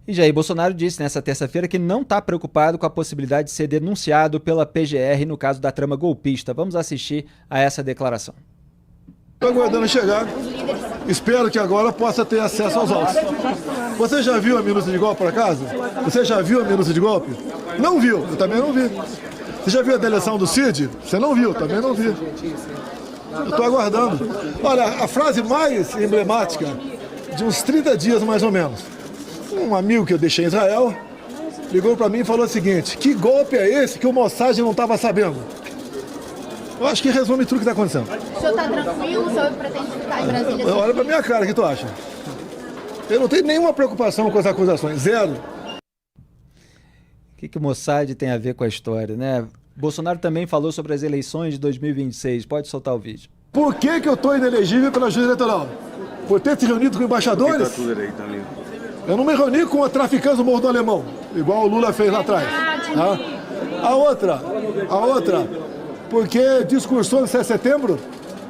E Jair Bolsonaro disse nessa terça-feira que não está preocupado com a possibilidade de ser denunciado pela PGR no caso da trama golpista. Vamos assistir a essa declaração. Estou aguardando chegar. Espero que agora possa ter acesso aos autos. Você já viu a minúcia de golpe por acaso? Você já viu a minúcia de golpe? Não viu, eu também não vi. Você já viu a delação do Cid? Você não viu, também não vi. Eu estou aguardando. Olha, a frase mais emblemática, de uns 30 dias mais ou menos. Um amigo que eu deixei em Israel ligou para mim e falou o seguinte: que golpe é esse que o Mossad não estava sabendo? Eu acho que resume tudo o que está acontecendo. O senhor está tranquilo? O senhor pretende ficar em Brasília? Olha para minha cara, o que tu acha? Eu não tenho nenhuma preocupação com as acusações, zero. O que o Mossad tem a ver com a história, né? Bolsonaro também falou sobre as eleições de 2026. Pode soltar o vídeo. Por que eu estou inelegível pela justiça eleitoral? Por ter se reunido com embaixadores? Eu não me reuni com a traficante do Morro do Alemão, igual o Lula fez lá atrás. Tá? A outra, porque discursou no 7 de setembro,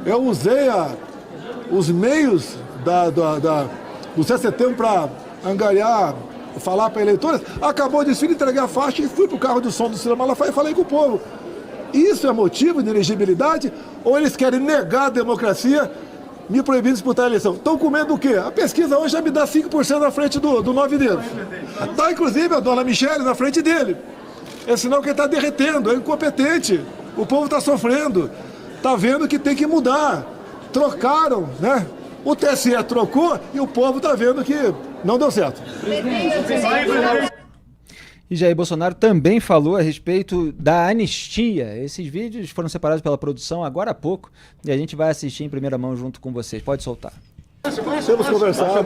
eu usei os meios do 7 de setembro para angariar, falar para eleitores, acabou o desfile, entreguei a faixa e fui para o carro do som do Ciro Malafaia e falei com o povo. Isso é motivo de inelegibilidade ou eles querem negar a democracia, me proibindo de disputar a eleição? Estão com medo do quê? A pesquisa hoje já me dá 5% na frente do 9 dedos. Está inclusive a dona Michele na frente dele. É sinal que ele está derretendo, é incompetente. O povo está sofrendo, está vendo que tem que mudar. Trocaram, né? O TSE trocou e o povo está vendo que não deu certo. E Jair Bolsonaro também falou a respeito da anistia. Esses vídeos foram separados pela produção agora há pouco e a gente vai assistir em primeira mão junto com vocês. Pode soltar. Temos conversado.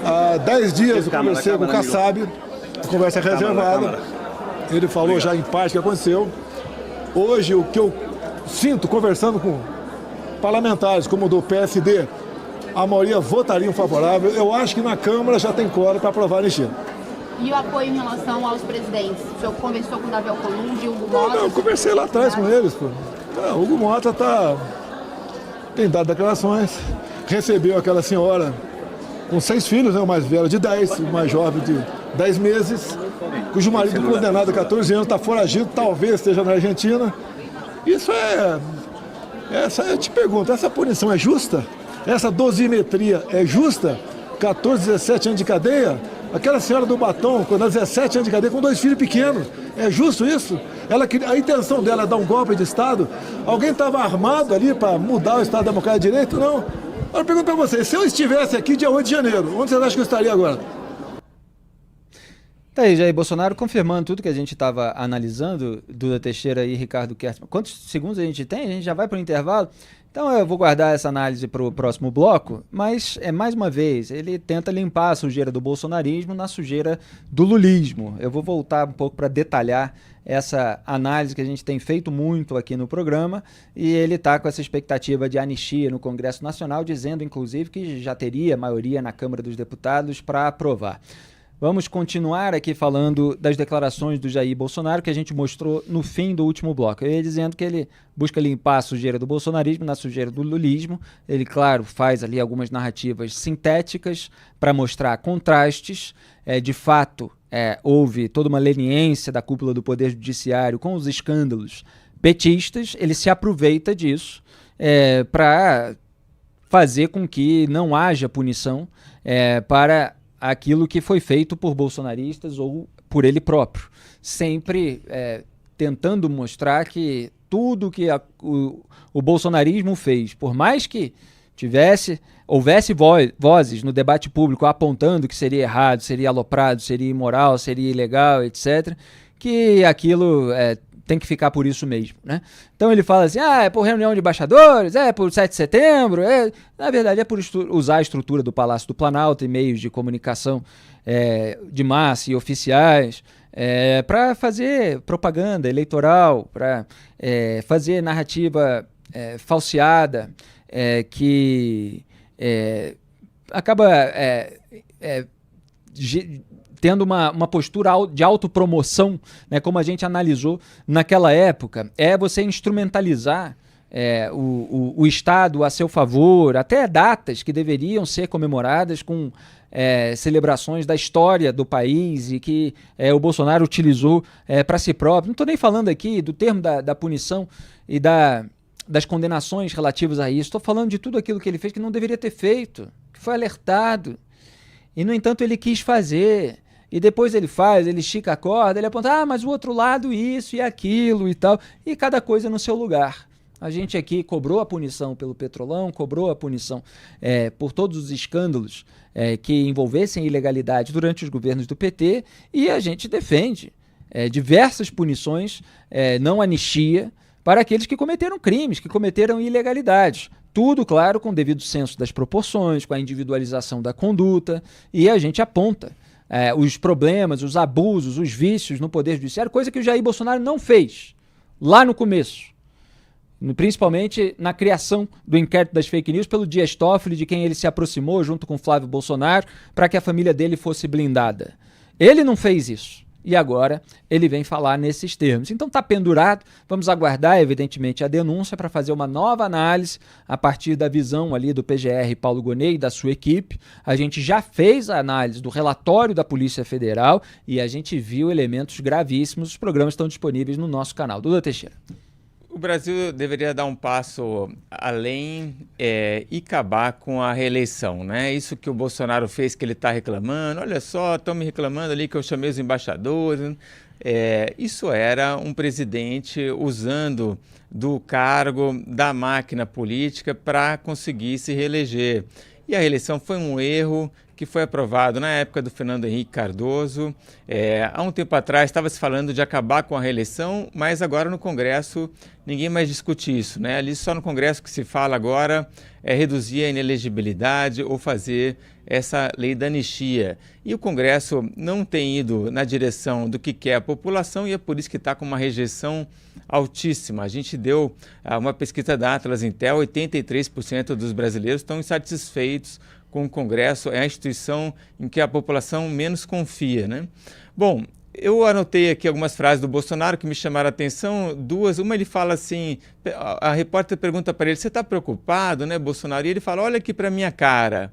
Há 10 dias eu conversei com o Kassab, conversa reservada. Ele falou já em parte o que aconteceu. Hoje, o que eu sinto conversando com parlamentares como o do PSD, a maioria votariam favorável. Eu acho que na Câmara já tem quórum para aprovar a anistia. E o apoio em relação aos presidentes? O senhor conversou com o Davi Alcolumbre, Hugo Mota? Não, eu conversei lá atrás com eles. Pô. O Hugo Mota tem dado declarações, recebeu aquela senhora com 6 filhos, né, o mais velho de 10, o mais jovem de 10 meses, cujo marido condenado a 14 anos está foragido, talvez esteja na Argentina. Isso eu te pergunto, essa punição é justa? Essa dosimetria é justa? 14, 17 anos de cadeia? Aquela senhora do batom, com 17 anos de cadeia, com 2 filhos pequenos. É justo isso? A intenção dela é dar um golpe de Estado? Alguém estava armado ali para mudar o Estado Democrático de Direito? Não. Agora eu pergunto para vocês, se eu estivesse aqui dia 8 de janeiro, onde vocês acham que eu estaria agora? Tá aí, Jair Bolsonaro confirmando tudo que a gente estava analisando, Duda Teixeira e Ricardo Kertzmann. Quantos segundos a gente tem? A gente já vai para o intervalo? Então eu vou guardar essa análise para o próximo bloco, mas mais uma vez, ele tenta limpar a sujeira do bolsonarismo na sujeira do lulismo. Eu vou voltar um pouco para detalhar essa análise que a gente tem feito muito aqui no programa, e ele está com essa expectativa de anistia no Congresso Nacional, dizendo inclusive que já teria maioria na Câmara dos Deputados para aprovar. Vamos continuar aqui falando das declarações do Jair Bolsonaro que a gente mostrou no fim do último bloco. Eu ia dizendo que ele busca limpar a sujeira do bolsonarismo na sujeira do lulismo. Ele, claro, faz ali algumas narrativas sintéticas para mostrar contrastes. De fato, houve toda uma leniência da cúpula do Poder Judiciário com os escândalos petistas. Ele se aproveita disso para fazer com que não haja punição para aquilo que foi feito por bolsonaristas ou por ele próprio, sempre tentando mostrar que tudo que o bolsonarismo fez, por mais que houvesse vozes no debate público apontando que seria errado, seria aloprado, seria imoral, seria ilegal, etc., que aquilo tem que ficar por isso mesmo, né? Então ele fala assim, é por reunião de embaixadores, é por 7 de setembro, na verdade é por usar a estrutura do Palácio do Planalto e meios de comunicação de massa e oficiais para fazer propaganda eleitoral, para fazer narrativa falseada, que acaba tendo uma postura de autopromoção, né, como a gente analisou naquela época, você instrumentalizar o Estado a seu favor, até datas que deveriam ser comemoradas com celebrações da história do país e que o Bolsonaro utilizou para si próprio. Não estou nem falando aqui do termo da punição e das condenações relativas a isso. Estou falando de tudo aquilo que ele fez que não deveria ter feito, que foi alertado. E, no entanto, ele quis fazer. E depois ele estica a corda, ele aponta, mas o outro lado isso e aquilo e tal. E cada coisa no seu lugar. A gente aqui cobrou a punição pelo Petrolão, cobrou a punição por todos os escândalos que envolvessem ilegalidade durante os governos do PT, e a gente defende diversas punições, não anistia, para aqueles que cometeram crimes, que cometeram ilegalidades. Tudo, claro, com o devido senso das proporções, com a individualização da conduta, e a gente aponta os problemas, os abusos, os vícios no Poder Judiciário, coisa que o Jair Bolsonaro não fez lá no começo. Principalmente na criação do inquérito das fake news pelo Dias Toffoli, de quem ele se aproximou junto com Flávio Bolsonaro, para que a família dele fosse blindada. Ele não fez isso. E agora ele vem falar nesses termos. Então está pendurado, vamos aguardar, evidentemente, a denúncia para fazer uma nova análise a partir da visão ali do PGR Paulo Gonet e da sua equipe. A gente já fez a análise do relatório da Polícia Federal e a gente viu elementos gravíssimos. Os programas estão disponíveis no nosso canal. Duda Teixeira. O Brasil deveria dar um passo além e acabar com a reeleição, né? Isso que o Bolsonaro fez, que ele está reclamando, olha só, estão me reclamando ali que eu chamei os embaixadores. Isso era um presidente usando do cargo da máquina política para conseguir se reeleger. E a reeleição foi um erro que foi aprovado na época do Fernando Henrique Cardoso. Há um tempo atrás estava se falando de acabar com a reeleição, mas agora no Congresso ninguém mais discute isso, né? Ali só no Congresso que se fala agora é reduzir a inelegibilidade ou fazer essa lei da anistia. E o Congresso não tem ido na direção do que quer a população e é por isso que está com uma rejeição altíssima. A gente deu uma pesquisa da Atlas Intel, 83% dos brasileiros estão insatisfeitos com o Congresso, é a instituição em que a população menos confia, né? Bom, eu anotei aqui algumas frases do Bolsonaro que me chamaram a atenção, duas. Uma, ele fala assim, a repórter pergunta para ele, você está preocupado, né, Bolsonaro? E ele fala, olha aqui para minha cara.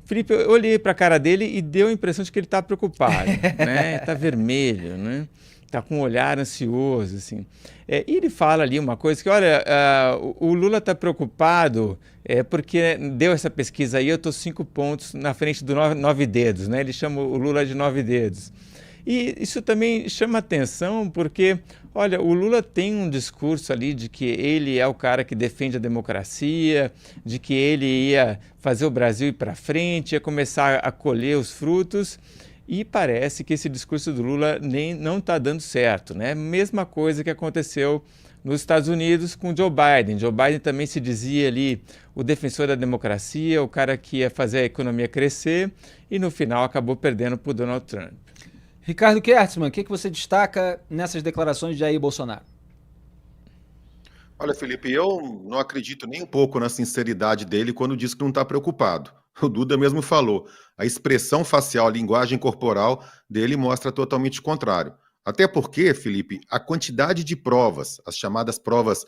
Felipe, eu olhei para a cara dele e deu a impressão de que ele está preocupado, né? Está vermelho, né? Está com um olhar ansioso, assim. E ele fala ali uma coisa que, olha, o Lula está preocupado porque deu essa pesquisa aí, eu estou 5 pontos na frente do 9 dedos, né? Ele chama o Lula de 9 dedos. E isso também chama atenção porque, olha, o Lula tem um discurso ali de que ele é o cara que defende a democracia, de que ele ia fazer o Brasil ir para frente, ia começar a colher os frutos. E parece que esse discurso do Lula não está dando certo, né? Mesma coisa que aconteceu nos Estados Unidos com Joe Biden. Joe Biden também se dizia ali o defensor da democracia, o cara que ia fazer a economia crescer e no final acabou perdendo para o Donald Trump. Ricardo Kertzmann, o que você destaca nessas declarações de Jair Bolsonaro? Olha, Felipe, eu não acredito nem um pouco na sinceridade dele quando diz que não está preocupado. O Duda mesmo falou, a expressão facial, a linguagem corporal dele mostra totalmente o contrário. Até porque, Felipe, a quantidade de provas, as chamadas provas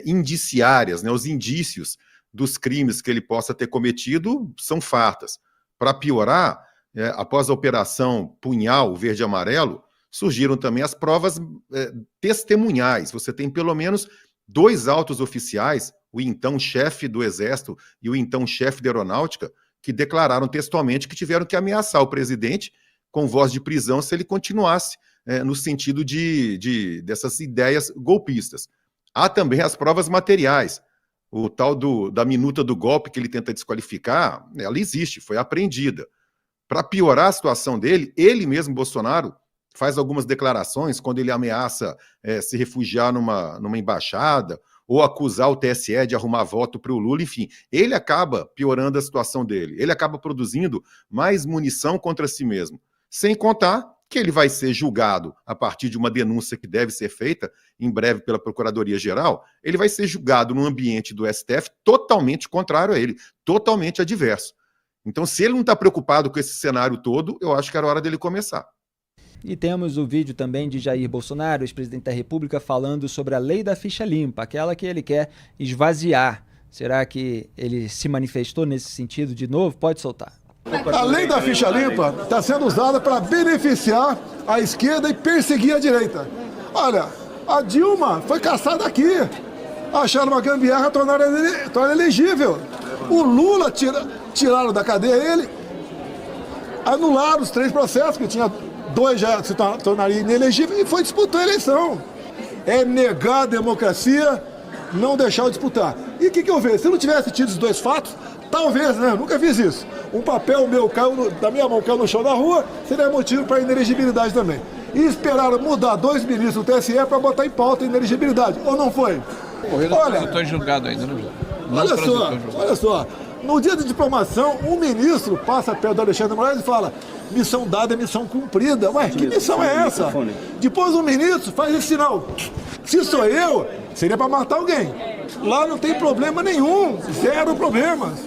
indiciárias, né, os indícios dos crimes que ele possa ter cometido são fartas. Para piorar, após a operação Punhal Verde e Amarelo, surgiram também as provas testemunhais. Você tem pelo menos 2 altos oficiais, o então chefe do Exército e o então chefe da Aeronáutica, que declararam textualmente que tiveram que ameaçar o presidente com voz de prisão se ele continuasse no sentido dessas ideias golpistas. Há também as provas materiais. O tal da minuta do golpe que ele tenta desqualificar, ela existe, foi apreendida. Para piorar a situação dele, ele mesmo, Bolsonaro, faz algumas declarações quando ele ameaça se refugiar numa embaixada ou acusar o TSE de arrumar voto para o Lula, enfim. Ele acaba piorando a situação dele. Ele acaba produzindo mais munição contra si mesmo. Sem contar que ele vai ser julgado a partir de uma denúncia que deve ser feita em breve pela Procuradoria-Geral, ele vai ser julgado num ambiente do STF totalmente contrário a ele, totalmente adverso. Então, se ele não está preocupado com esse cenário todo, eu acho que era hora dele começar. E temos o vídeo também de Jair Bolsonaro, ex-presidente da República, falando sobre a lei da ficha limpa, aquela que ele quer esvaziar. Será que ele se manifestou nesse sentido de novo? Pode soltar. A lei da ficha limpa está sendo usada para beneficiar a esquerda e perseguir a direita. Olha, a Dilma foi caçada aqui. Acharam uma gambiarra, tornaram elegível. O Lula tiraram da cadeia ele, anularam os 3 processos, que tinha 2 já se tornariam inelegíveis, e foi disputar a eleição. É negar a democracia, não deixar eu disputar. E o que eu vejo? Se eu não tivesse tido os 2 fatos, talvez, né? Eu nunca fiz isso. Um papel meu da minha mão caiu no chão da rua, seria motivo para inelegibilidade também. E esperaram mudar 2 ministros do TSE para botar em pauta a inelegibilidade. Ou não foi? Olha, eu estou julgado ainda, não? Olha só. No dia de diplomação, um ministro passa perto do Alexandre de Moraes e fala: missão dada é missão cumprida. Ué, que missão é essa? Depois o ministro faz esse sinal. Se sou eu, seria para matar alguém. Lá não tem problema nenhum, 0 problemas.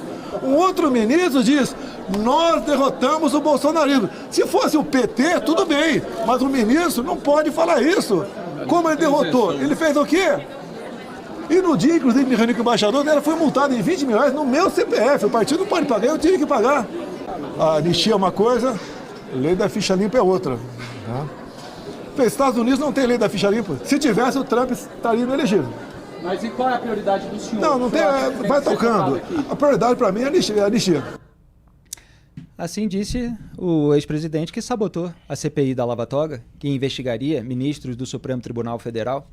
Um outro ministro diz: nós derrotamos o bolsonarismo. Se fosse o PT, tudo bem, mas o ministro não pode falar isso. Como ele derrotou? Ele fez o quê? E no dia, inclusive, me reuni com o embaixador, ela foi multada em 20 mil reais no meu CPF. O partido não pode pagar, eu tive que pagar. A anistia é uma coisa, a lei da ficha limpa é outra. Os Estados Unidos não tem lei da ficha limpa. Se tivesse, o Trump estaria inelegível. Mas e qual é a prioridade do senhor? Não tem, vai tocando. A prioridade para mim é a anistia. Assim disse o ex-presidente que sabotou a CPI da Lava Toga, que investigaria ministros do Supremo Tribunal Federal.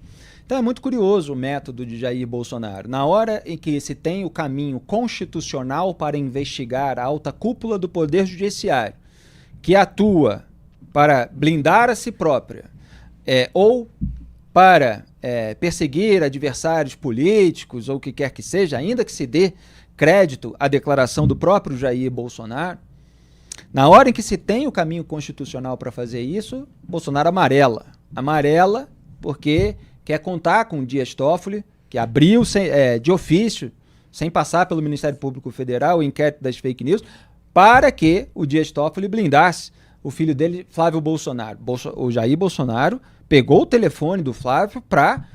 Então é muito curioso o método de Jair Bolsonaro. Na hora em que se tem o caminho constitucional para investigar a alta cúpula do Poder Judiciário, que atua para blindar a si própria, ou para perseguir adversários políticos, ou o que quer que seja, ainda que se dê crédito à declaração do próprio Jair Bolsonaro, na hora em que se tem o caminho constitucional para fazer isso, Bolsonaro amarela. Amarela porque quer contar com o Dias Toffoli, que abriu de ofício, sem passar pelo Ministério Público Federal, o inquérito das fake news, para que o Dias Toffoli blindasse o filho dele, Flávio Bolsonaro. O Jair Bolsonaro pegou o telefone do Flávio para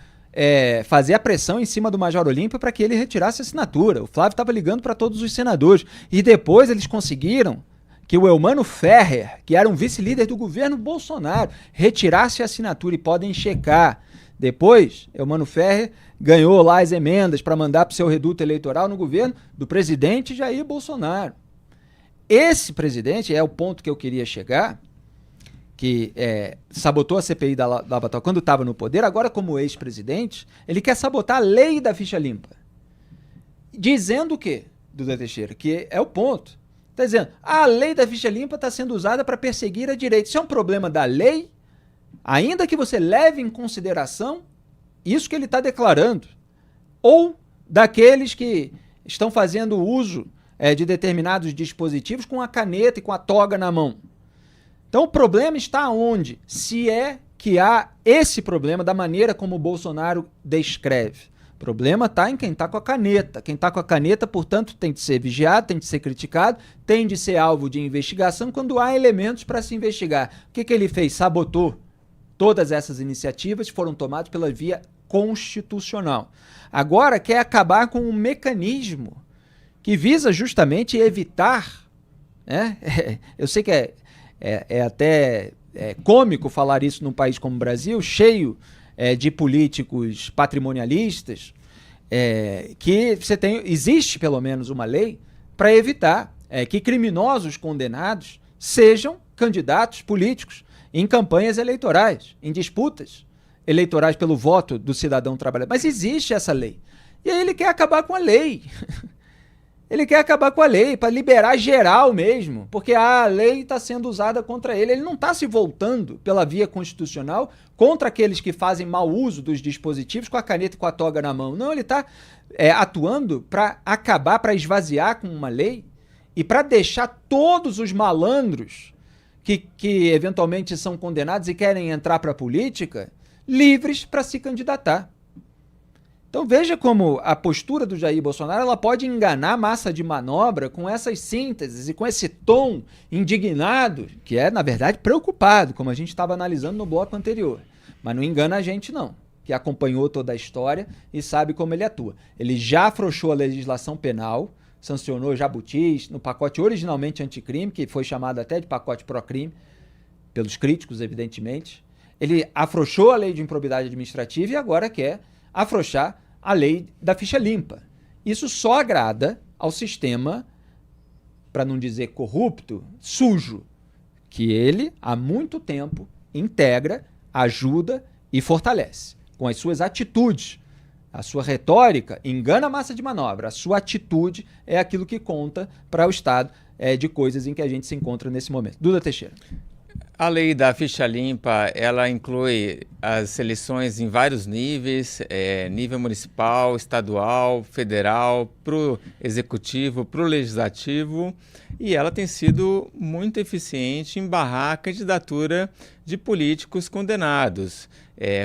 fazer a pressão em cima do Major Olímpio para que ele retirasse a assinatura. O Flávio estava ligando para todos os senadores. E depois eles conseguiram que o Eumano Ferrer, que era um vice-líder do governo Bolsonaro, retirasse a assinatura, e podem checar. Depois, Eumano Ferrer ganhou lá as emendas para mandar para o seu reduto eleitoral no governo do presidente Jair Bolsonaro. Esse presidente é o ponto que eu queria chegar, que sabotou a CPI da Lava Toga quando estava no poder. Agora, como ex-presidente, ele quer sabotar a lei da ficha limpa. Dizendo o quê, Duda Teixeira? Que é o ponto. Está dizendo, a lei da ficha limpa está sendo usada para perseguir a direita. Isso é um problema da lei, ainda que você leve em consideração isso que ele está declarando, ou daqueles que estão fazendo uso de determinados dispositivos com a caneta e com a toga na mão. Então o problema está onde? Se é que há esse problema da maneira como o Bolsonaro descreve. O problema está em quem está com a caneta. Quem está com a caneta, portanto, tem de ser vigiado, tem de ser criticado, tem de ser alvo de investigação quando há elementos para se investigar. O que ele fez? Sabotou. Todas essas iniciativas foram tomadas pela via constitucional. Agora quer acabar com um mecanismo que visa justamente evitar, eu sei que é até cômico falar isso num país como o Brasil, cheio de políticos patrimonialistas, que existe pelo menos uma lei para evitar que criminosos condenados sejam candidatos políticos em campanhas eleitorais, em disputas eleitorais pelo voto do cidadão trabalhador. Mas existe essa lei. E aí ele quer acabar com a lei. Ele quer acabar com a lei para liberar geral mesmo, porque a lei está sendo usada contra ele. Ele não está se voltando pela via constitucional contra aqueles que fazem mau uso dos dispositivos com a caneta e com a toga na mão. Não, ele está atuando para acabar, para esvaziar com uma lei e para deixar todos os malandros que eventualmente são condenados e querem entrar para a política livres para se candidatar. Então veja como a postura do Jair Bolsonaro ela pode enganar a massa de manobra com essas sínteses e com esse tom indignado, que é, na verdade, preocupado, como a gente estava analisando no bloco anterior. Mas não engana a gente, não, que acompanhou toda a história e sabe como ele atua. Ele já afrouxou a legislação penal sancionou jabutis no pacote originalmente anticrime, que foi chamado até de pacote pró-crime, pelos críticos, evidentemente. Ele afrouxou a lei de improbidade administrativa e agora quer afrouxar a lei da ficha limpa. Isso só agrada ao sistema, para não dizer corrupto, sujo, que ele, há muito tempo, integra, ajuda e fortalece. Com as suas atitudes. A sua retórica engana a massa de manobra. A sua atitude é aquilo que conta para o estado de coisas em que a gente se encontra nesse momento. Duda Teixeira. A lei da ficha limpa, ela inclui as eleições em vários níveis, nível municipal, estadual, federal, para o executivo, para o legislativo, e ela tem sido muito eficiente em barrar a candidatura de políticos condenados.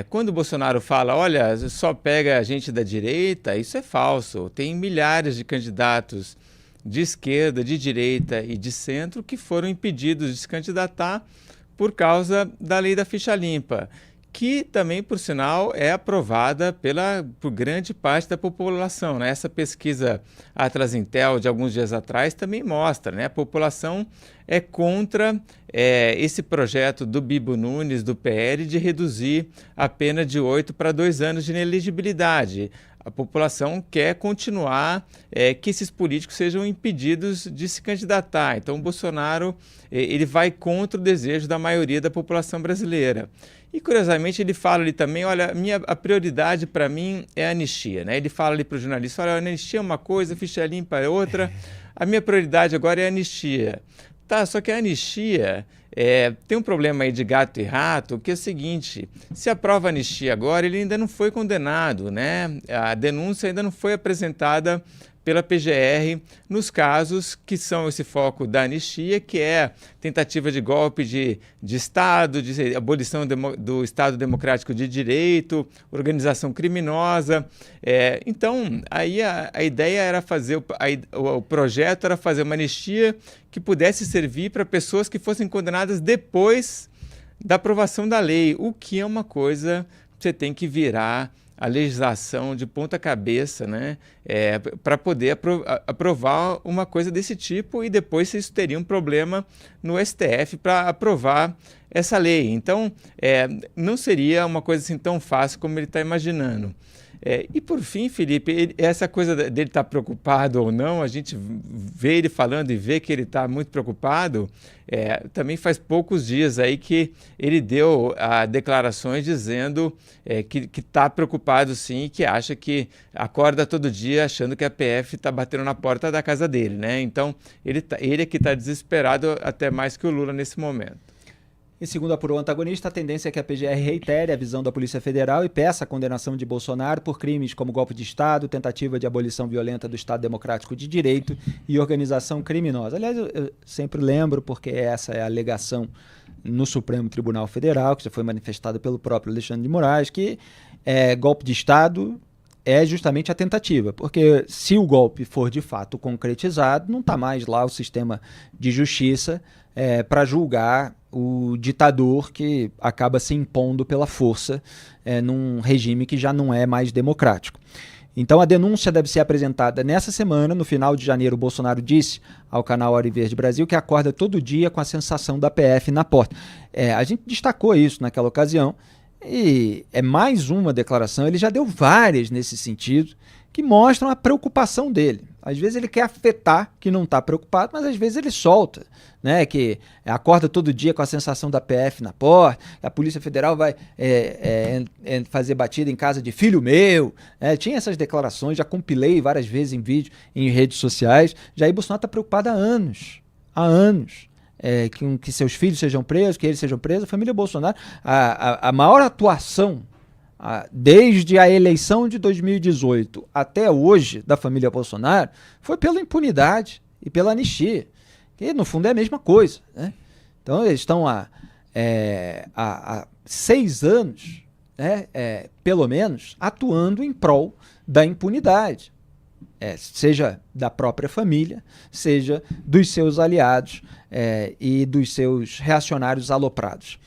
Quando o Bolsonaro fala, olha, só pega gente da direita, isso é falso. Tem milhares de candidatos de esquerda, de direita e de centro que foram impedidos de se candidatar por causa da lei da ficha limpa, que também, por sinal, é aprovada por grande parte da população, né? Essa pesquisa Atrasintel de alguns dias atrás também mostra, né? A população é contra esse projeto do Bibo Nunes, do PL, de reduzir a pena de 8 para 2 anos de inelegibilidade. A população quer continuar que esses políticos sejam impedidos de se candidatar. Então, o Bolsonaro ele vai contra o desejo da maioria da população brasileira. E, curiosamente, ele fala ali também, olha, a prioridade para mim é a anistia. Né? Ele fala ali para o jornalista, olha, a anistia é uma coisa, ficha limpa é outra. A minha prioridade agora é a anistia. Tá, só que a anistia tem um problema aí de gato e rato, que é o seguinte, se aprova a anistia agora, ele ainda não foi condenado, né? A denúncia ainda não foi apresentada pela PGR nos casos que são esse foco da anistia, que é tentativa de golpe de Estado, de abolição do Estado Democrático de Direito, organização criminosa. Então, aí a ideia era fazer, o projeto era fazer uma anistia que pudesse servir para pessoas que fossem condenadas depois da aprovação da lei, o que é uma coisa que você tem que virar a legislação de ponta cabeça, né, para poder aprovar uma coisa desse tipo, e depois isso teria um problema no STF para aprovar essa lei. Então, não seria uma coisa assim tão fácil como ele está imaginando. E por fim, Felipe, essa coisa dele estar preocupado ou não, a gente vê ele falando e vê que ele está muito preocupado. Também faz poucos dias aí que ele deu declarações dizendo que está preocupado sim, que acha que acorda todo dia achando que a PF está batendo na porta da casa dele, né? Então ele é que está desesperado até mais que o Lula nesse momento. E segundo apurou o antagonista, a tendência é que a PGR reitere a visão da Polícia Federal e peça a condenação de Bolsonaro por crimes como golpe de Estado, tentativa de abolição violenta do Estado Democrático de Direito e organização criminosa. Aliás, eu sempre lembro, porque essa é a alegação no Supremo Tribunal Federal, que já foi manifestada pelo próprio Alexandre de Moraes, que golpe de Estado é justamente a tentativa, porque se o golpe for de fato concretizado, não está mais lá o sistema de justiça para julgar o ditador que acaba se impondo pela força num regime que já não é mais democrático. Então a denúncia deve ser apresentada nessa semana. No final de janeiro, o Bolsonaro disse ao canal Hora Verde Brasil que acorda todo dia com a sensação da PF na porta. A gente destacou isso naquela ocasião, e é mais uma declaração, ele já deu várias nesse sentido, que mostram a preocupação dele. Às vezes ele quer afetar que não está preocupado, mas às vezes ele solta, né? Que acorda todo dia com a sensação da PF na porta, a Polícia Federal vai fazer batida em casa de filho meu. Tinha essas declarações, já compilei várias vezes em vídeo, em redes sociais. Jair Bolsonaro está preocupado há anos. Que seus filhos sejam presos, que eles sejam presos. A família Bolsonaro, a maior atuação desde a eleição de 2018 até hoje da família Bolsonaro foi pela impunidade e pela anistia, que no fundo é a mesma coisa, né? Então eles estão há 6 anos, né, pelo menos, atuando em prol da impunidade, seja da própria família, seja dos seus aliados e dos seus reacionários aloprados.